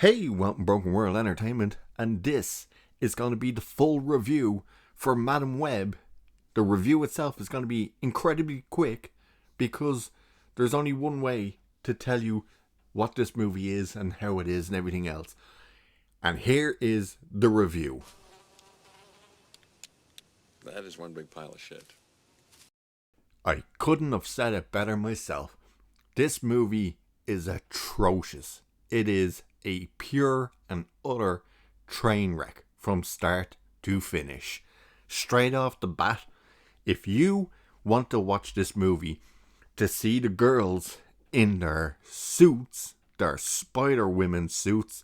Hey, welcome Broken World Entertainment, and this is going to be the full review for Madam Web. The review itself is going to be incredibly quick because there's only one way to tell you what this movie is and how it is and everything else. And here is the review. That is one big pile of shit. I couldn't have said it better myself. This movie is atrocious. It is a pure and utter train wreck from start to finish. Straight off the bat, if you want to watch this movie to see the girls in their suits, their Spider-Women suits,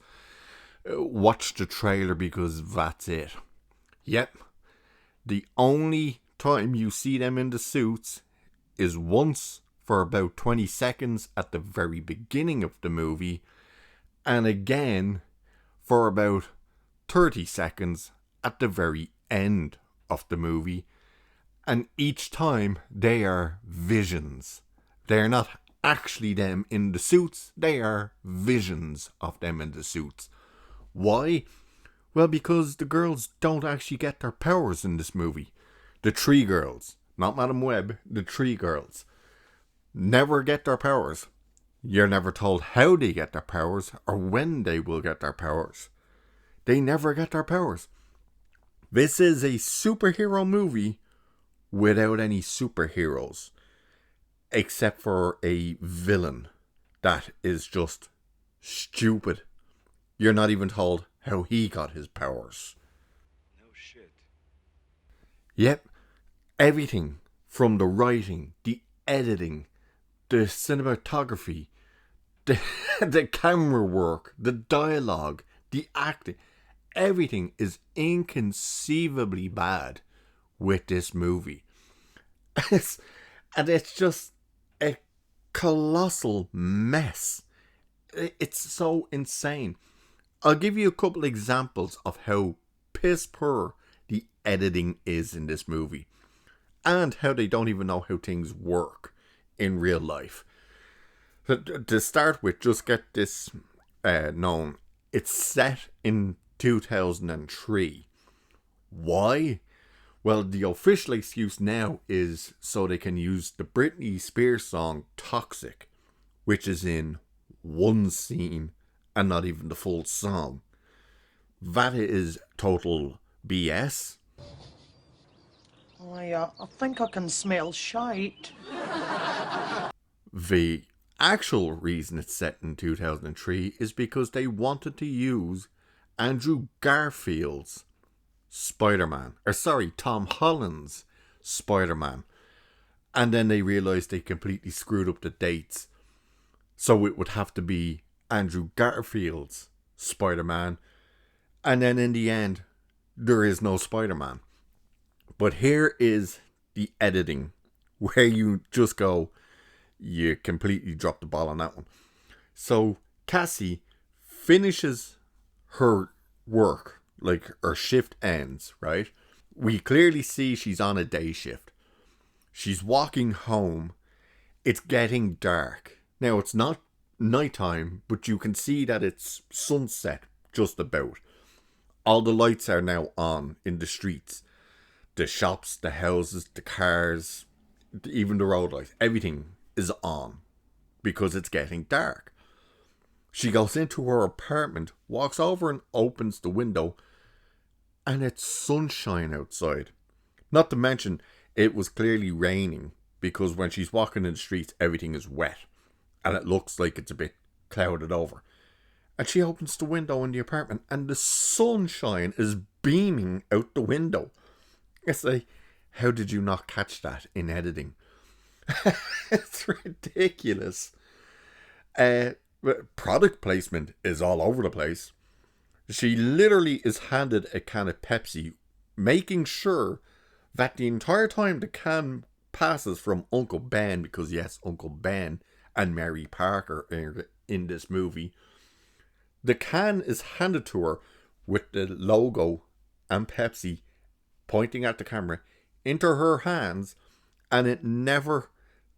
watch the trailer because that's it. Yep, the only time you see them in the suits is once for about 20 seconds at the very beginning of the movie, and again for about 30 seconds at the very end of the movie. And each time they are visions. They're not actually them in the suits, they are visions of them in the suits. Why? Well, because the girls don't actually get their powers in this movie. The three girls, not Madam Web, the three girls, never get their powers. You're never told how they get their powers or when they will get their powers. They never get their powers. This is a superhero movie without any superheroes, except for a villain that is just stupid. You're not even told how he got his powers. No shit. Yep, everything from the writing, the editing, the cinematography, the camera work, the dialogue, the acting, everything is inconceivably bad with this movie. And it's just a colossal mess. It's so insane. I'll give you a couple examples of how piss poor the editing is in this movie, and how they don't even know how things work in real life. To start with, just get this known. It's set in 2003. Why? Well, the official excuse now is so they can use the Britney Spears song Toxic, which is in one scene and not even the full song. That is total BS. I think I can smell shite. The actual reason it's set in 2003 is because they wanted to use Andrew Garfield's Spider-Man. Tom Holland's Spider-Man. And then they realised they completely screwed up the dates. So it would have to be Andrew Garfield's Spider-Man. And then in the end, there is no Spider-Man. But here is the editing, where you just go, you completely dropped the ball on that one. So Cassie finishes her work, like her shift ends, right? We clearly see she's on a day shift. She's walking home. It's getting dark. Now, it's not nighttime, but you can see that it's sunset just about. All the lights are now on in the streets. The shops, the houses, the cars, even the road lights. Everything is on because it's getting dark. She goes into her apartment, walks over and opens the window, and it's sunshine outside. Not to mention, it was clearly raining because when she's walking in the streets, everything is wet and it looks like it's a bit clouded over. And she opens the window in the apartment and the sunshine is beaming out the window. It's like, how did you not catch that in editing? It's ridiculous. Product placement is all over the place. She literally is handed a can of Pepsi, making sure that the entire time the can passes from Uncle Ben, because yes, Uncle Ben and Mary Parker are in this movie, the can is handed to her with the logo and Pepsi pointing at the camera into her hands, and it never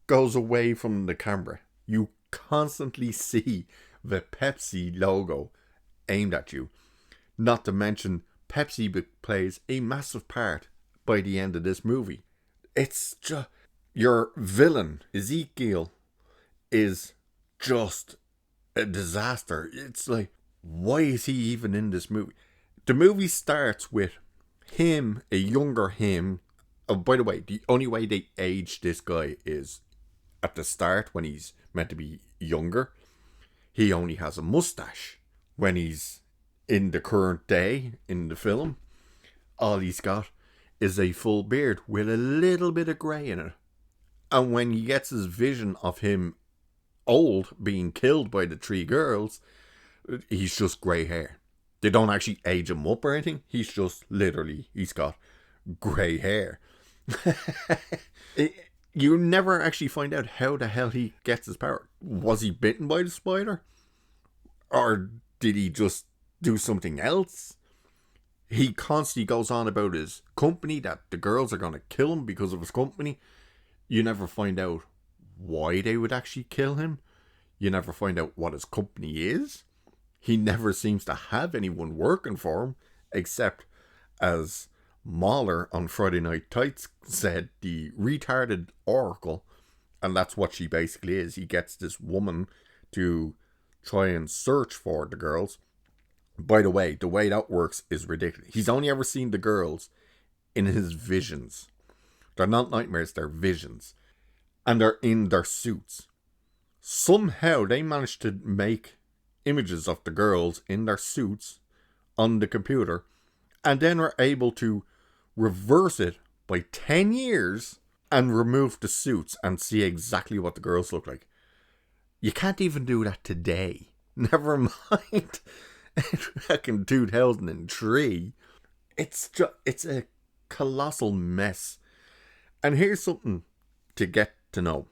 goes away from the camera. You constantly see the Pepsi logo aimed at you. Not to mention, Pepsi plays a massive part by the end of this movie. It's just... Your villain, Ezekiel, is just a disaster. It's like, why is he even in this movie? The movie starts with him, a younger him. Oh, by the way, the only way they age this guy is at the start when he's meant to be younger. He only has a mustache. When he's in the current day in the film, all he's got is a full beard with a little bit of grey in it. And when he gets his vision of him old, being killed by the 3 girls, he's just grey hair. They don't actually age him up or anything. He's just literally, he's got grey hair. You never actually find out how the hell he gets his power. Was he bitten by the spider? Or did he just do something else? He constantly goes on about his company, that the girls are going to kill him because of his company. You never find out why they would actually kill him. You never find out what his company is. He never seems to have anyone working for him, except, as Mahler on Friday Night Tights said, the retarded oracle. And that's what she basically is. He gets this woman to try and search for the girls. By the way that works is ridiculous. He's only ever seen the girls in his visions. They're not nightmares, they're visions. And they're in their suits. Somehow they managed to make images of the girls in their suits on the computer, and then are able to reverse it by 10 years and remove the suits and see exactly what the girls look like. You can't even do that today. Never mind back in 2003. It's a colossal mess. And here's something to get to know.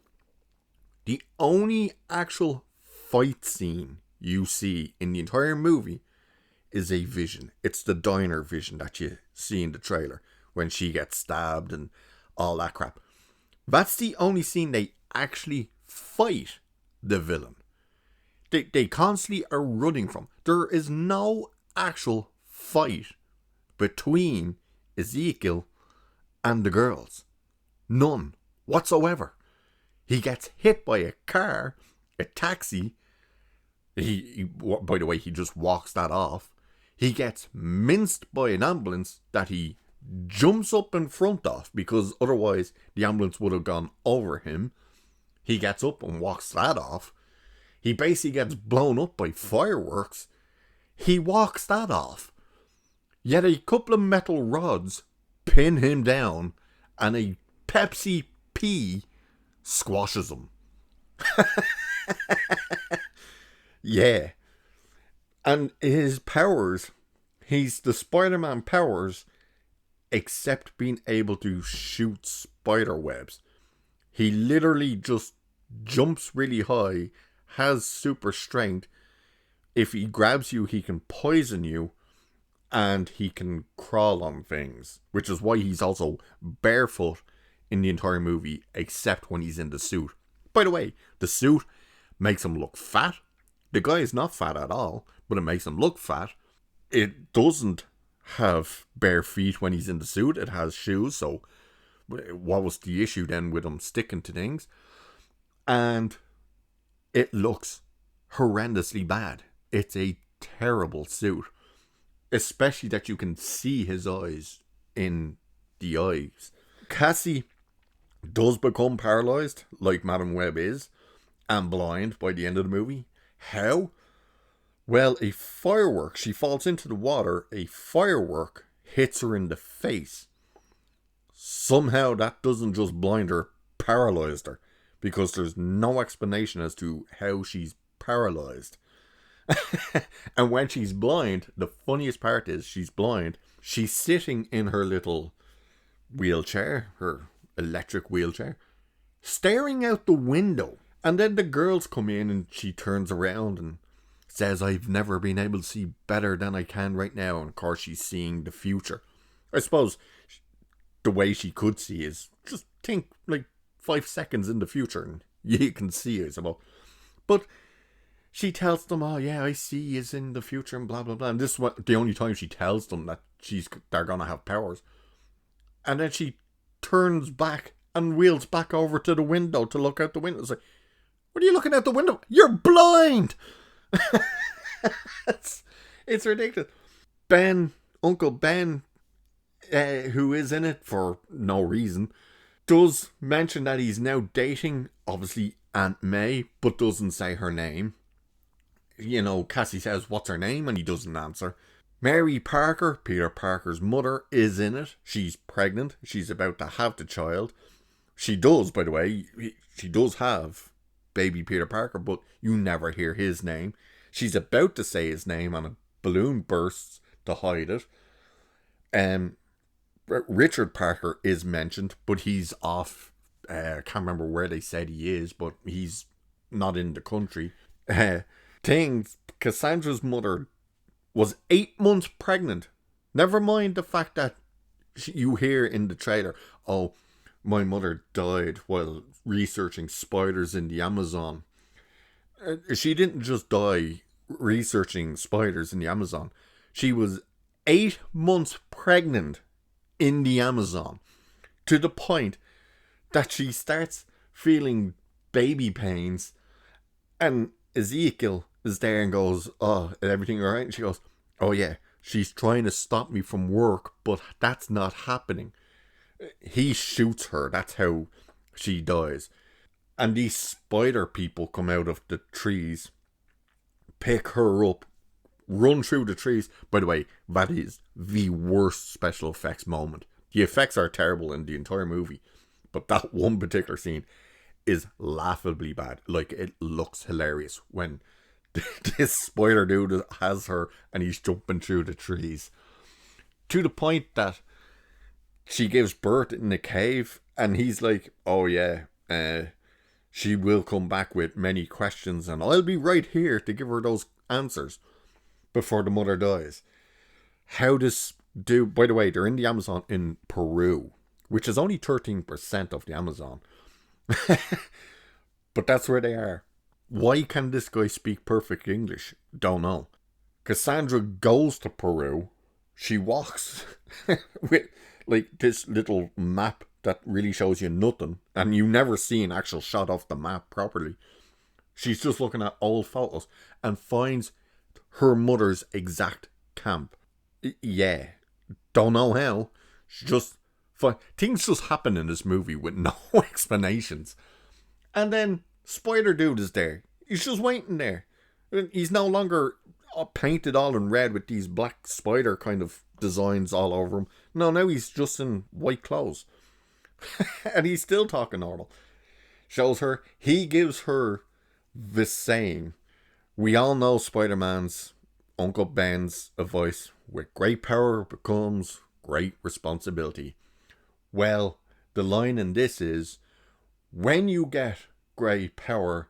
The only actual fight scene you see in the entire movie is a vision. It's the diner vision that you see in the trailer when she gets stabbed and all that crap. That's the only scene they actually fight the villain. They constantly are running from. There is no actual fight between Ezekiel and the girls. None whatsoever. He gets hit by a car, a taxi. By the way, he just walks that off. He gets minced by an ambulance that he jumps up in front of, because otherwise the ambulance would have gone over him. He gets up and walks that off. He basically gets blown up by fireworks. He walks that off. Yet a couple of metal rods pin him down, and a Pepsi pea squashes him. Yeah. And his powers, he's the Spider-Man powers, except being able to shoot spider webs. He literally just jumps really high, has super strength. If he grabs you, he can poison you, and he can crawl on things, which is why he's also barefoot in the entire movie, except when he's in the suit. By the way, the suit makes him look fat. The guy is not fat at all, but it makes him look fat. It doesn't have bare feet when he's in the suit. It has shoes, so what was the issue then with him sticking to things? And it looks horrendously bad. It's a terrible suit. Especially that you can see his eyes in the eyes. Cassie does become paralyzed, like Madam Web is, and blind by the end of the movie. How? Well, a firework. She falls into the water. A firework hits her in the face. Somehow that doesn't just blind her, paralyzed her. Because there's no explanation as to how she's paralyzed. And when she's blind, the funniest part is she's blind. She's sitting in her little wheelchair, her electric wheelchair, staring out the window. And then the girls come in and she turns around and says, "I've never been able to see better than I can right now." And of course she's seeing the future. I suppose the way she could see is just think like 5 seconds in the future and you can see it. But she tells them, oh yeah, I see is in the future and blah blah blah. And this is what the only time she tells them that they're gonna have powers. And then she turns back and wheels back over to the window to look out the window. It's like, what are you looking out the window? You're blind. it's ridiculous. Uncle Ben, who is in it for no reason, does mention that he's now dating, obviously, Aunt May, but doesn't say her name. You know, Cassie says, what's her name? And he doesn't answer. Mary Parker, Peter Parker's mother, is in it. She's pregnant. She's about to have the child. She does, by the way. She does have baby Peter Parker, but you never hear his name. She's about to say his name and a balloon bursts to hide it. Richard Parker is mentioned, but he's off. I can't remember where they said he is, but he's not in the country. Cassandra's mother was 8 months pregnant. Never mind the fact that you hear in the trailer, oh, my mother died while researching spiders in the Amazon. She didn't just die researching spiders in the Amazon. She was 8 months pregnant in the Amazon, to the point that she starts feeling baby pains, and Ezekiel is there and goes, oh, is everything alright? And she goes, oh yeah, she's trying to stop me from work, but that's not happening. He shoots her. That's how she dies. And these spider people come out of the trees, pick her up, run through the trees. By the way, that is the worst special effects moment. The effects are terrible in the entire movie, but that one particular scene is laughably bad. Like, it looks hilarious when this spider dude has her and he's jumping through the trees. To the point that she gives birth in the cave and he's like, oh yeah, she will come back with many questions and I'll be right here to give her those answers before the mother dies. How does by the way, they're in the Amazon in Peru, which is only 13% of the Amazon. But that's where they are. Why can this guy speak perfect English? Don't know. Cassandra goes to Peru. She walks with like this little map that really shows you nothing, and you never see an actual shot of the map properly. She's just looking at old photos and finds her mother's exact camp. Yeah, don't know how. She just things just happen in this movie with no explanations. And then Spider Dude is there. He's just waiting there. He's no longer painted all in red with these black spider kind of designs all over him. No, now he's just in white clothes. And he's still talking normal. Shows her, he gives her this saying. We all know Spider-Man's Uncle Ben's advice. With great power becomes great responsibility. Well, the line in this is, when you get great power,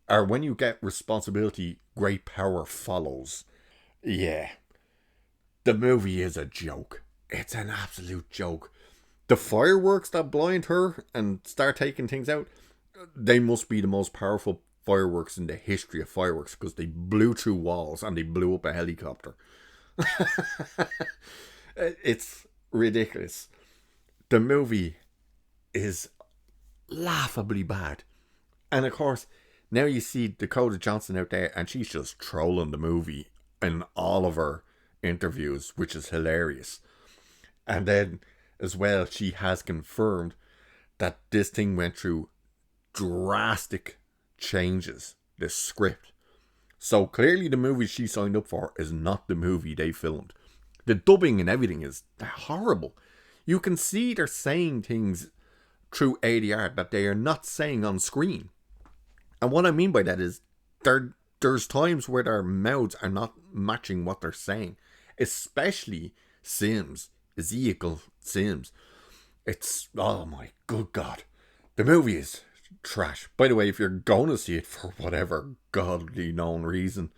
or when you get responsibility, great power follows. Yeah. The movie is a joke. It's an absolute joke. The fireworks that blind her and start taking things out, they must be the most powerful fireworks in the history of fireworks, because they blew through walls and they blew up a helicopter. It's ridiculous. The movie is laughably bad. And of course, now you see Dakota Johnson out there and she's just trolling the movie in all of her interviews, which is hilarious. And then as well, she has confirmed that this thing went through drastic changes, the script. So clearly the movie she signed up for is not the movie they filmed. The dubbing and everything is horrible. You can see they're saying things through ADR that they are not saying on screen. And what I mean by that is there's times where their mouths are not matching what they're saying. Especially Ezekiel Sims. It's, oh my good God. The movie is trash. By the way, if you're going to see it for whatever godly known reason,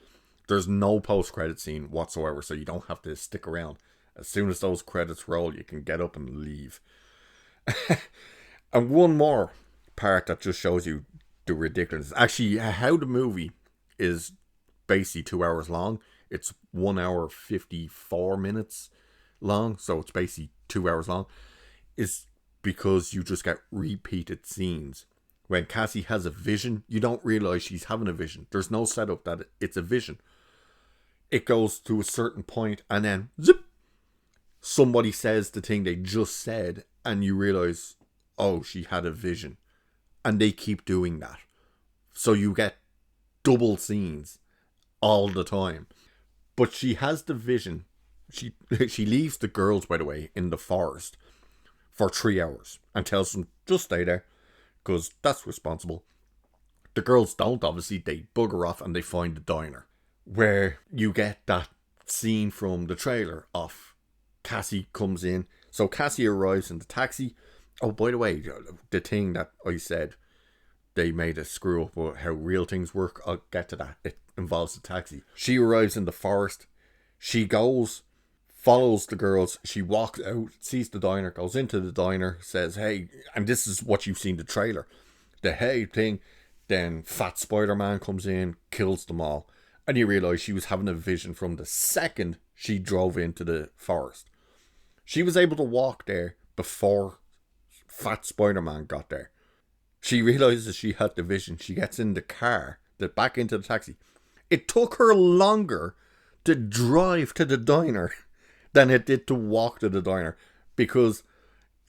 there's no post-credit scene whatsoever, so you don't have to stick around. As soon as those credits roll, you can get up and leave. And one more part that just shows you the ridiculous. Actually, how the movie is basically 2 hours long. It's 1 hour 54 minutes long, so it's basically 2 hours long, is because you just get repeated scenes. When Cassie has a vision, you don't realize she's having a vision. There's no setup that it's a vision. It goes to a certain point and then zip, somebody says the thing they just said and you realize, oh, she had a vision. And they keep doing that. So you get double scenes all the time. But she has the vision. She leaves the girls, by the way, in the forest for 3 hours and tells them, just stay there, because that's responsible. The girls don't, obviously. They bugger off and they find the diner, where you get that scene from the trailer of Cassie comes in. So Cassie arrives in the taxi. Oh, by the way, the thing that I said, they made a screw up with how real things work. I'll get to that. It involves the taxi. She arrives in the forest. She goes, follows the girls. She walks out, sees the diner, goes into the diner, says, hey, and this is what you've seen the trailer. The hey thing. Then Fat Spider-Man comes in, kills them all. And you realise she was having a vision from the second she drove into the forest. She was able to walk there before Fat Spider-Man got there. She realises she had the vision. She gets in the car, back into the taxi. It took her longer to drive to the diner than it did to walk to the diner, because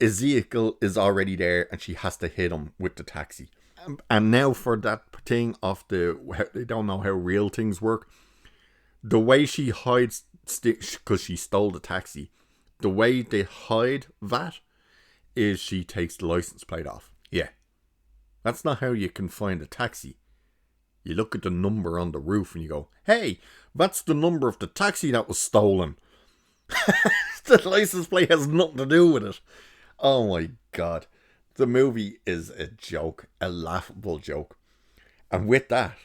Ezekiel is already there and she has to hit him with the taxi. And now for that thing of they don't know how real things work. The way she hides, because she stole the taxi, the way they hide that is she takes the license plate off. Yeah. That's not how you can find a taxi. You look at the number on the roof and you go, hey, that's the number of the taxi that was stolen. The license plate has nothing to do with it. Oh my God. The movie is a joke, a laughable joke. And with that,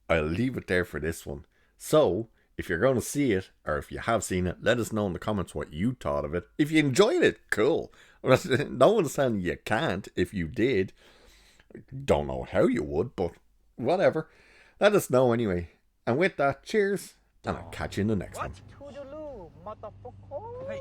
I'll leave it there for this one. So, if you're going to see it, or if you have seen it, let us know in the comments what you thought of it. If you enjoyed it, cool. No one's saying you can't if you did. Don't know how you would, but whatever. Let us know anyway. And with that, cheers, and I'll catch you in the next one. Toodaloo, motherfucker. Hey.